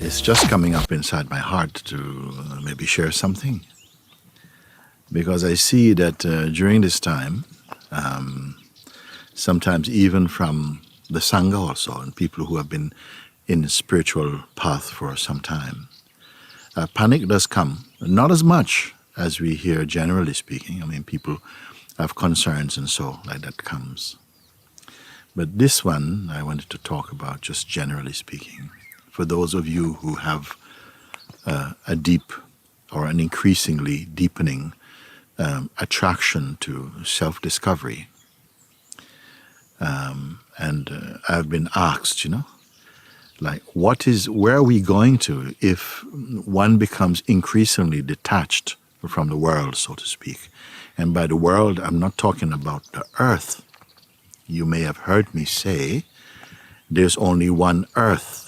It's just coming up inside my heart to maybe share something. Because I see that during this time, sometimes even from the Sangha also, and people who have been in the spiritual path for some time, panic does come. Not as much as we hear generally speaking. I mean, people have concerns and so like that comes. But this one I wanted to talk about just generally speaking. For those of you who have a deep or an increasingly deepening attraction to self-discovery. And I've been asked, like, where are we going to if one becomes increasingly detached from the world, so to speak? And by the world, I'm not talking about the earth. You may have heard me say, there's only one earth,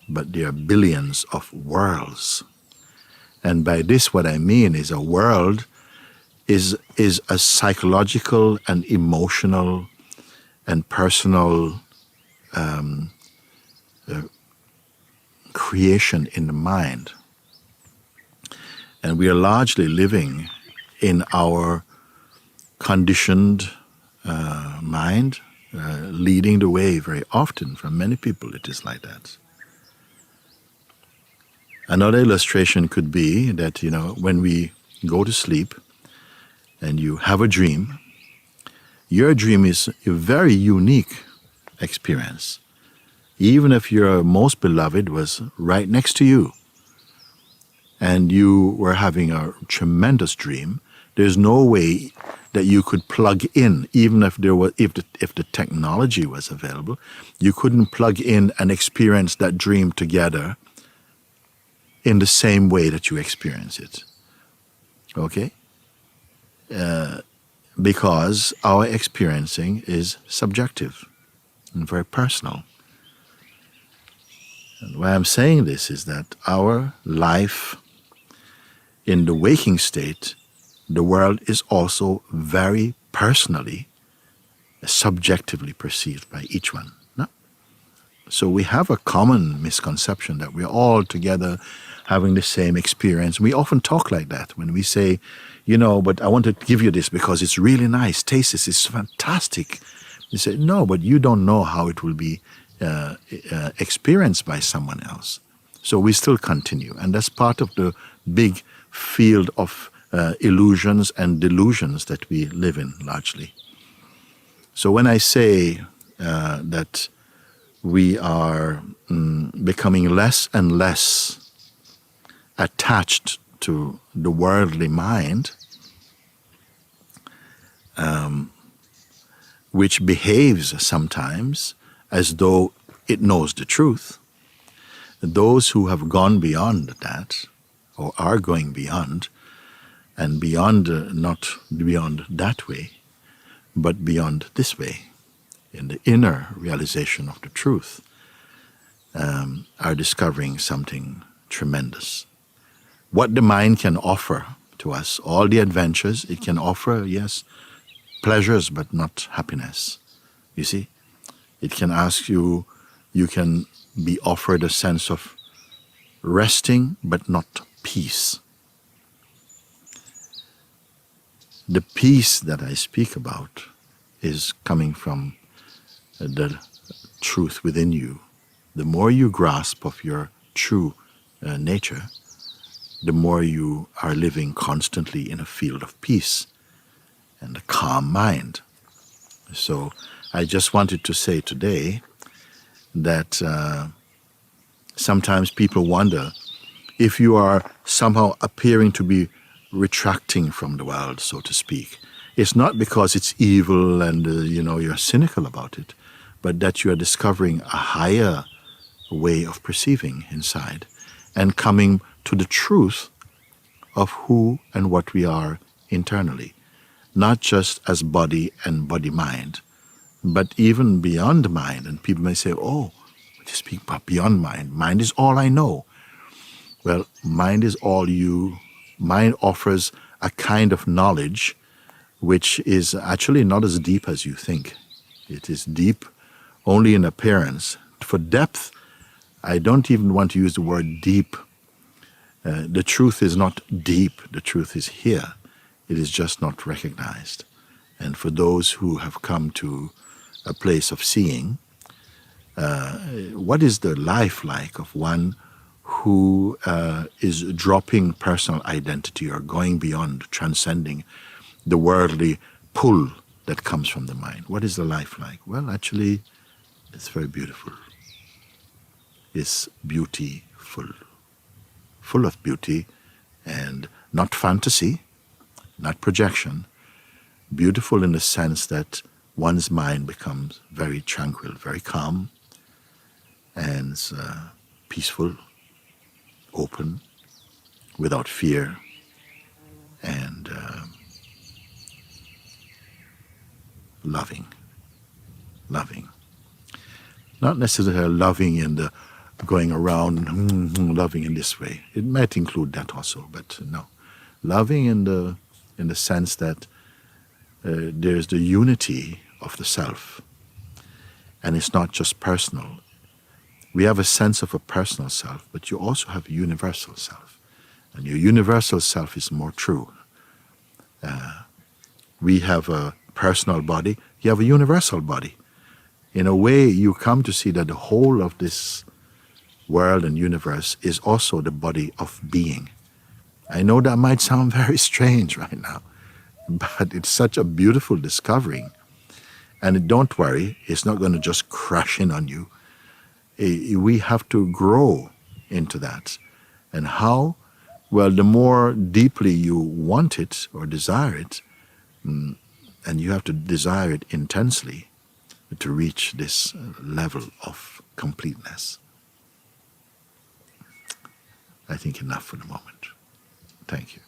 but there are billions of worlds. And by this, what I mean is a world is a psychological and emotional and personal creation in the mind. And we are largely living in our conditioned mind, leading the way very often. For many people, it is like that. Another illustration could be that, when we go to sleep and you have a dream, your dream is a very unique experience. Even if your most beloved was right next to you and you were having a tremendous dream, there's no way that you could plug in, even if the technology was available, you couldn't plug in and experience that dream together in the same way that you experience it. Okay? Because our experiencing is subjective and very personal. And why I'm saying this is that our life in the waking state, the world is also very personally, subjectively perceived by each one. No? So we have a common misconception that we're all together having the same experience. We often talk like that when we say, but I want to give you this because it's really nice. Taste this, it's fantastic. You say, no, but you don't know how it will be experienced by someone else. So we still continue. And that's part of the big field of illusions and delusions that we live in largely. So when I say that we are becoming less and less attached to the worldly mind, which behaves sometimes as though it knows the truth, those who have gone beyond that, or are going beyond, and beyond, not beyond that way, but beyond this way, in the inner realization of the truth, are discovering something tremendous. What the mind can offer to us, all the adventures, it can offer, yes, pleasures, but not happiness. You see? It can ask you, you can be offered a sense of resting, but not peace. The peace that I speak about is coming from the truth within you. The more you grasp of your true nature, the more you are living constantly in a field of peace and a calm mind. So I just wanted to say today that sometimes people wonder if you are somehow appearing to be retracting from the world, so to speak. It's not because it's evil and you're cynical about it, but that you are discovering a higher way of perceiving inside and coming to the truth of who and what we are internally, not just as body and body-mind, but even beyond mind. And people may say, oh, you speak about beyond mind. Mind is all I know. Well, mind is all you. Mind offers a kind of knowledge which is actually not as deep as you think. It is deep only in appearance. For depth, I don't even want to use the word deep. The truth is not deep. The truth is here. It is just not recognized. And for those who have come to a place of seeing, what is the life like of one who is dropping personal identity or going beyond, transcending the worldly pull that comes from the mind? What is the life like? Well, actually, it's very beautiful. It's beautiful, full of beauty, and not fantasy, not projection, beautiful in the sense that one's mind becomes very tranquil, very calm, and peaceful, open, without fear, and loving. Not necessarily loving in the going around loving in this way. It might include that also, but no. Loving in the sense that there's the unity of the self, and it's not just personal. We have a sense of a personal self, but you also have a universal self, and your universal self is more true. We have a personal body, you have a universal body. In a way, you come to see that the whole of this world and universe is also the body of being. I know that might sound very strange right now, but it's such a beautiful discovery. And don't worry, it's not going to just crash in on you. We have to grow into that. And how? Well, the more deeply you want it or desire it, and you have to desire it intensely to reach this level of completeness. I think enough for the moment. Thank you.